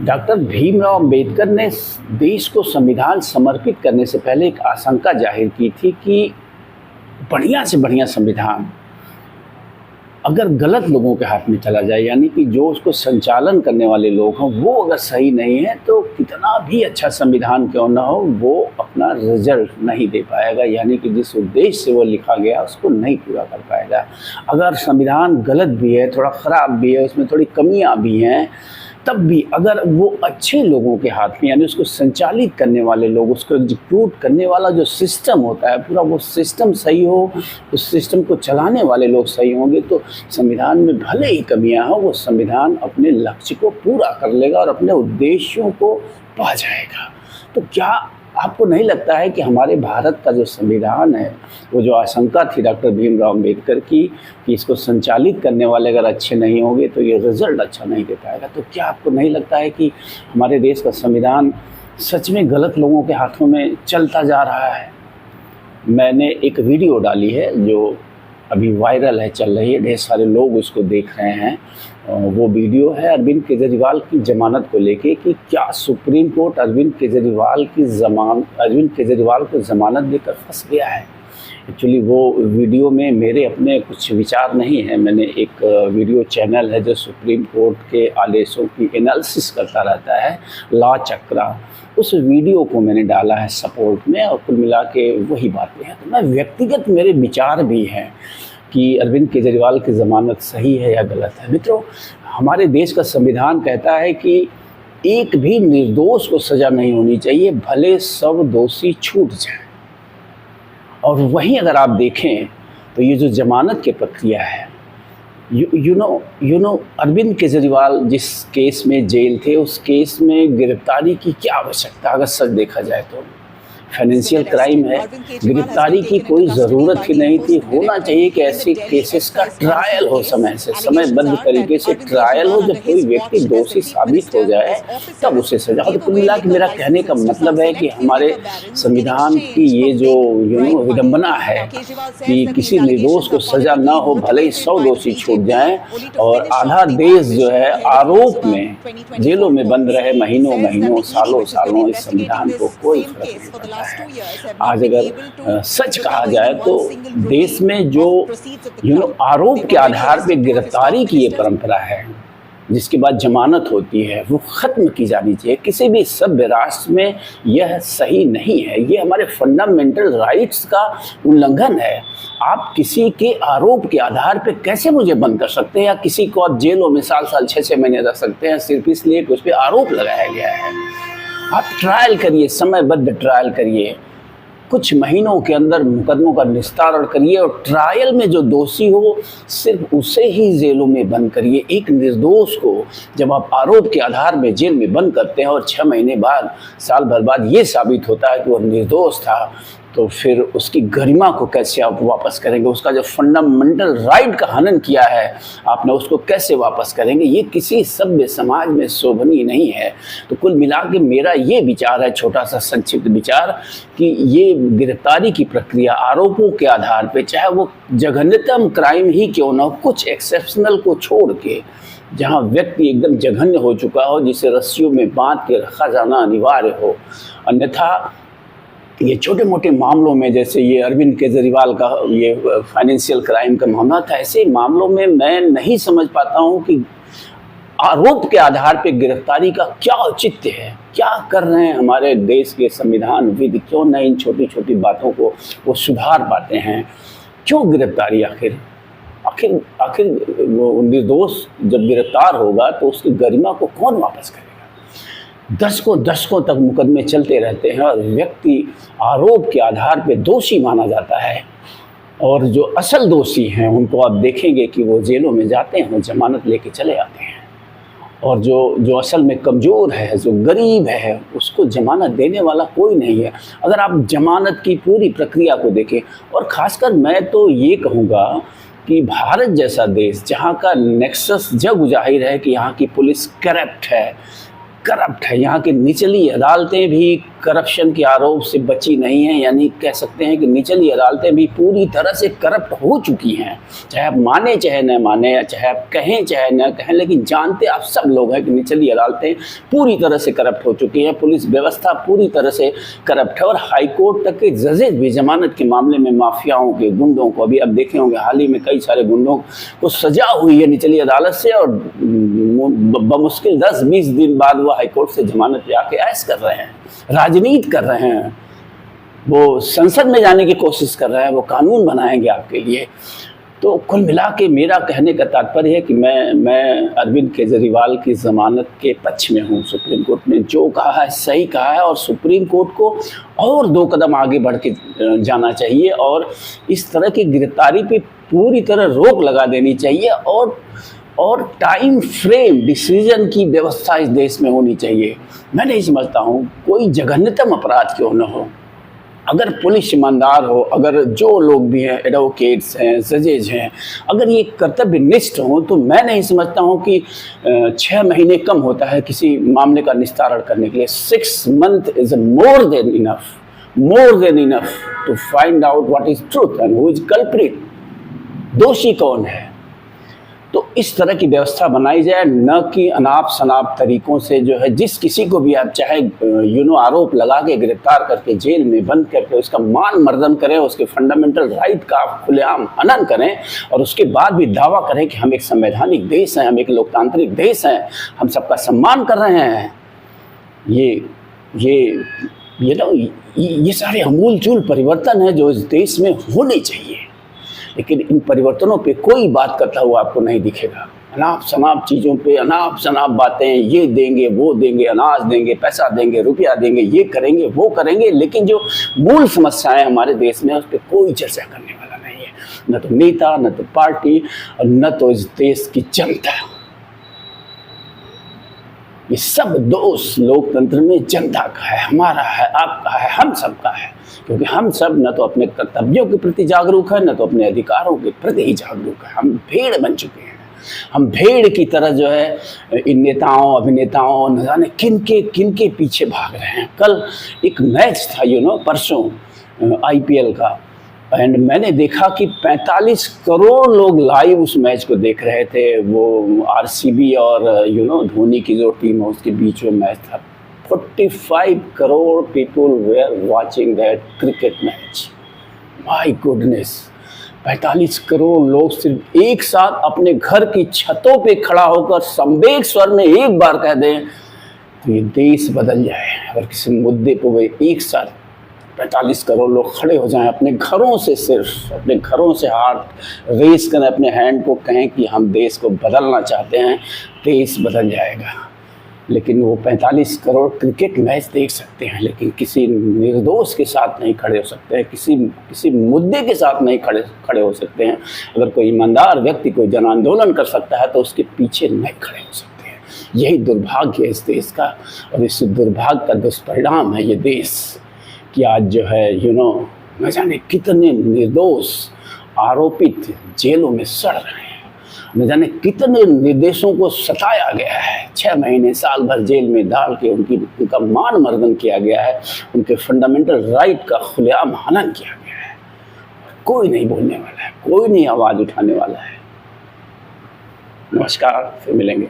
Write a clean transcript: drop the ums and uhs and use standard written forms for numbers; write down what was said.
Doctor Bhimrao Ambedkar ने देश को संविधान समर्पित करने से पहले एक आशंका जाहिर की थी कि बढ़िया से बढ़िया संविधान अगर गलत लोगों के हाथ में चला जाए, यानी कि जो उसको संचालन करने वाले लोग हैं वो अगर सही नहीं है, तो कितना भी अच्छा संविधान क्यों ना हो वो अपना रिजल्ट नहीं दे पाएगा, यानी कि जिस उद्देश्य से वो लिखा गया उसको नहीं पूरा कर पाएगा। अगर संविधान गलत भी है, थोड़ा ख़राब भी है, उसमें थोड़ी कमियां भी हैं, तब भी अगर वो अच्छे लोगों के हाथ में, यानी उसको संचालित करने वाले लोग, उसको एग्जीक्यूट करने वाला जो सिस्टम होता है पूरा, वो सिस्टम सही हो, उस सिस्टम को चलाने वाले लोग सही होंगे, तो संविधान में भले ही कमियां हो, वो संविधान अपने लक्ष्य को पूरा कर लेगा और अपने उद्देश्यों को पा जाएगा। तो क्या आपको नहीं लगता है कि हमारे भारत का जो संविधान है, वो जो आशंका थी डॉक्टर भीमराव अंबेडकर की कि इसको संचालित करने वाले अगर अच्छे नहीं होंगे तो ये रिज़ल्ट अच्छा नहीं दे पाएगा, तो क्या आपको नहीं लगता है कि हमारे देश का संविधान सच में गलत लोगों के हाथों में चलता जा रहा है? मैंने एक वीडियो डाली है जो अभी वायरल है, चल रही है, ढेर सारे लोग उसको देख रहे हैं। वो वीडियो है अरविंद केजरीवाल की ज़मानत को लेके कि क्या सुप्रीम कोर्ट अरविंद केजरीवाल को ज़मानत देकर फंस गया है। एक्चुअली वो वीडियो में मेरे अपने कुछ विचार नहीं है। मैंने एक वीडियो चैनल है जो सुप्रीम कोर्ट के आदेशों की एनालिसिस करता रहता है, लॉ चक्रा, उस वीडियो को मैंने डाला है सपोर्ट में, और कुल मिला के वही बातें हैं। तो मैं व्यक्तिगत मेरे विचार भी हैं कि अरविंद केजरीवाल की ज़मानत सही है या गलत है। मित्रों, हमारे देश का संविधान कहता है कि एक भी निर्दोष को सज़ा नहीं होनी चाहिए, भले सब दोषी छूट जाए। और वहीं अगर आप देखें तो ये जो ज़मानत की प्रक्रिया है, यू नो अरविंद केजरीवाल जिस केस में जेल थे, उस केस में गिरफ्तारी की क्या आवश्यकता, अगर सच देखा जाए तो फाइनेंशियल क्राइम है, गिरफ्तारी की कोई ज़रूरत ही नहीं थी। होना चाहिए कि ऐसे केसेस का ट्रायल हो, समयबद्ध तरीके से ट्रायल हो, जब कोई व्यक्ति दोषी साबित हो जाए तब उसे सजा हो। तो कुल मिला के मेरा कहने का मतलब है कि हमारे संविधान की ये जो विडंबना है कि किसी निर्दोष को सजा ना हो, भले ही 100 दोषी छूट जाएं, और आधा देश जो है आरोप में जेलों में बंद रहे महीनों महीनों, सालों सालों, इस संविधान को कोई फर्क नहीं पड़ता है। आज अगर सच कहा जाए तो देश में जो आरोप के आधार पे गिरफ्तारी की ये परंपरा है, जिसके बाद जमानत होती है, वो ख़त्म की जानी चाहिए। किसी भी सभ्य राष्ट्र में यह सही नहीं है, ये हमारे फंडामेंटल राइट्स का उल्लंघन है। आप किसी के आरोप के आधार पे कैसे मुझे बंद कर सकते हैं, या किसी को आप जेलों में साल 6-6 महीने रख सकते हैं सिर्फ इसलिए कि उस पर आरोप लगाया गया है। आप ट्रायल करिए, समयबद्ध ट्रायल करिए, कुछ महीनों के अंदर मुकदमों का निस्तारण करिए, और ट्रायल में जो दोषी हो सिर्फ उसे ही जेलों में बंद करिए। एक निर्दोष को जब आप आरोप के आधार में जेल में बंद करते हैं और 6 महीने बाद, साल भर बाद ये साबित होता है कि वह निर्दोष था, तो फिर उसकी गरिमा को कैसे आप वापस करेंगे? उसका जो फंडामेंटल राइट का हनन किया है आपने, उसको कैसे वापस करेंगे? ये किसी सभ्य समाज में शोभनीय नहीं है। तो कुल मिला के मेरा ये विचार है, छोटा सा संक्षिप्त विचार, कि ये गिरफ्तारी की प्रक्रिया आरोपों के आधार पे, चाहे वो जघन्यतम क्राइम ही क्यों ना हो, कुछ एक्सेप्शनल को छोड़ के, जहाँ व्यक्ति एकदम जघन्य हो चुका हो, जिसे रस्सियों में बांध के रखा जाना अनिवार्य हो, अन्यथा ये छोटे मोटे मामलों में, जैसे ये अरविंद केजरीवाल का ये फाइनेंशियल क्राइम का मामला था, ऐसे मामलों में मैं नहीं समझ पाता हूँ कि आरोप के आधार पे गिरफ्तारी का क्या औचित्य है। क्या कर रहे हैं हमारे देश के संविधानविद, क्यों न इन छोटी छोटी बातों को वो सुधार पाते हैं? क्यों गिरफ्तारी? आखिर वो निर्दोष जब गिरफ्तार होगा तो उसकी गरिमा को कौन वापस करेगा? दशकों तक मुकदमे चलते रहते हैं और व्यक्ति आरोप के आधार पे दोषी माना जाता है, और जो असल दोषी हैं उनको आप देखेंगे कि वो जेलों में जाते हैं, वो जमानत लेके चले आते हैं, और जो असल में कमज़ोर है, जो गरीब है, उसको जमानत देने वाला कोई नहीं है। अगर आप जमानत की पूरी प्रक्रिया को देखें, और ख़ासकर मैं तो ये कहूँगा कि भारत जैसा देश, जहाँ का नेक्सस जग जाहिर है कि यहाँ की पुलिस करप्ट है, करप्ट है। यहाँ की निचली अदालतें भी करप्शन के आरोप से बची नहीं हैं, यानी कह सकते हैं कि निचली अदालतें भी पूरी तरह से करप्ट हो चुकी हैं। चाहे आप माने चाहे न माने, चाहे आप कहें चाहे न कहें, लेकिन जानते आप सब लोग हैं कि निचली अदालतें पूरी तरह से करप्ट हो चुकी हैं। पुलिस व्यवस्था पूरी तरह से करप्ट है और हाई कोर्ट तक के जजेज भी जमानत के मामले में माफियाओं के, गुंडों को, अभी अब देखे होंगे हाल ही में कई सारे गुंडों को सजा हुई है निचली अदालत से, और बमुश्किल 10-20 दिन बाद वो हाईकोर्ट से जमानत पे आके ऐश कर रहे हैं, राजनीति कर रहे हैं, वो संसद में जाने की कोशिश कर रहे हैं, वो कानून बनाएंगे आपके लिए। तो कुल मिला के मेरा कहने का तात्पर्य है कि मैं अरविंद केजरीवाल की ज़मानत के पक्ष में हूँ। सुप्रीम कोर्ट ने जो कहा है सही कहा है, और सुप्रीम कोर्ट को और 2 कदम आगे बढ़ के जाना चाहिए और इस तरह की गिरफ्तारी पे पूरी तरह रोक लगा देनी चाहिए, और टाइम फ्रेम डिसीजन की व्यवस्था इस देश में होनी चाहिए। मैं नहीं समझता हूँ कोई जघन्यतम अपराध क्यों न हो, अगर पुलिस ईमानदार हो, अगर जो लोग भी हैं, एडवोकेट्स हैं, जजेज हैं, अगर ये कर्तव्यनिष्ठ हों, तो मैं नहीं समझता हूँ कि 6 महीने कम होता है किसी मामले का निस्तारण करने के लिए। 6 months is more than enough to find out what is truth and who is culprit, दोषी कौन है। तो इस तरह की व्यवस्था बनाई जाए, न कि अनाप शनाप तरीक़ों से जो है जिस किसी को भी आप चाहे आरोप लगा के गिरफ्तार करके जेल में बंद करके उसका मान मर्दन करें, उसके फंडामेंटल राइट का खुलेआम हनन करें, और उसके बाद भी दावा करें कि हम एक संवैधानिक देश हैं, हम एक लोकतांत्रिक देश हैं, हम सबका सम्मान कर रहे हैं। ये सारे अमूलचूल परिवर्तन हैं जो इस देश में होने चाहिए, लेकिन इन परिवर्तनों पे कोई बात करता हुआ आपको नहीं दिखेगा। अनाप शनाप चीज़ों पे अनाप शनाप बातें, ये देंगे वो देंगे, अनाज देंगे, पैसा देंगे, रुपया देंगे, ये करेंगे वो करेंगे, लेकिन जो मूल समस्याएं हमारे देश में उस पर कोई चर्चा करने वाला नहीं है, न तो नेता, न तो पार्टी, और न तो इस देश की जनता। ये सब दोष लोकतंत्र में जनता का है, हमारा है, आपका है, हम सबका है, क्योंकि हम सब न तो अपने कर्तव्यों के प्रति जागरूक है, न तो अपने अधिकारों के प्रति ही जागरूक है। हम भेड़ बन चुके हैं, हम भेड़ की तरह जो है इन नेताओं, अभिनेताओं, न जाने किन के पीछे भाग रहे हैं। कल एक मैच था परसों IPL का, एंड मैंने देखा कि 45 करोड़ लोग लाइव उस मैच को देख रहे थे। वो RCB और धोनी की जो टीम है उसके बीच में मैच था। 45 crore people were watching that cricket match. My goodness, 45 crore लोग सिर्फ एक साथ अपने घर की छतों पे खड़ा होकर संवेग स्वर में एक बार कह दें तो ये देश बदल जाए। अगर किसी मुद्दे पर वे एक साथ 45 करोड़ लोग खड़े हो जाएं, अपने घरों से, सिर्फ अपने घरों से हाथ रेस करें, अपने हैंड को कहें कि हम देश को बदलना चाहते हैं, देश बदल जाएगा। लेकिन वो 45 करोड़ क्रिकेट मैच देख सकते हैं, लेकिन किसी निर्दोष के साथ नहीं खड़े हो सकते हैं, किसी मुद्दे के साथ नहीं खड़े हो सकते हैं। अगर कोई ईमानदार व्यक्ति कोई जन आंदोलन कर सकता है तो उसके पीछे नहीं खड़े हो सकते हैं। यही दुर्भाग्य है इस देश का, और इस दुर्भाग्य का दुष्परिणाम है ये देश कि आज जो है न जाने कितने निर्दोष आरोपित जेलों में सड़ रहे हैं, न जाने कितने निर्दोषों को सताया गया है, 6 महीने साल भर जेल में डाल के उनका मान मर्दन किया गया है, उनके फंडामेंटल राइट का खुलेआम हनन किया गया है। कोई नहीं बोलने वाला है, कोई नहीं आवाज़ उठाने वाला है। नमस्कार, फिर मिलेंगे।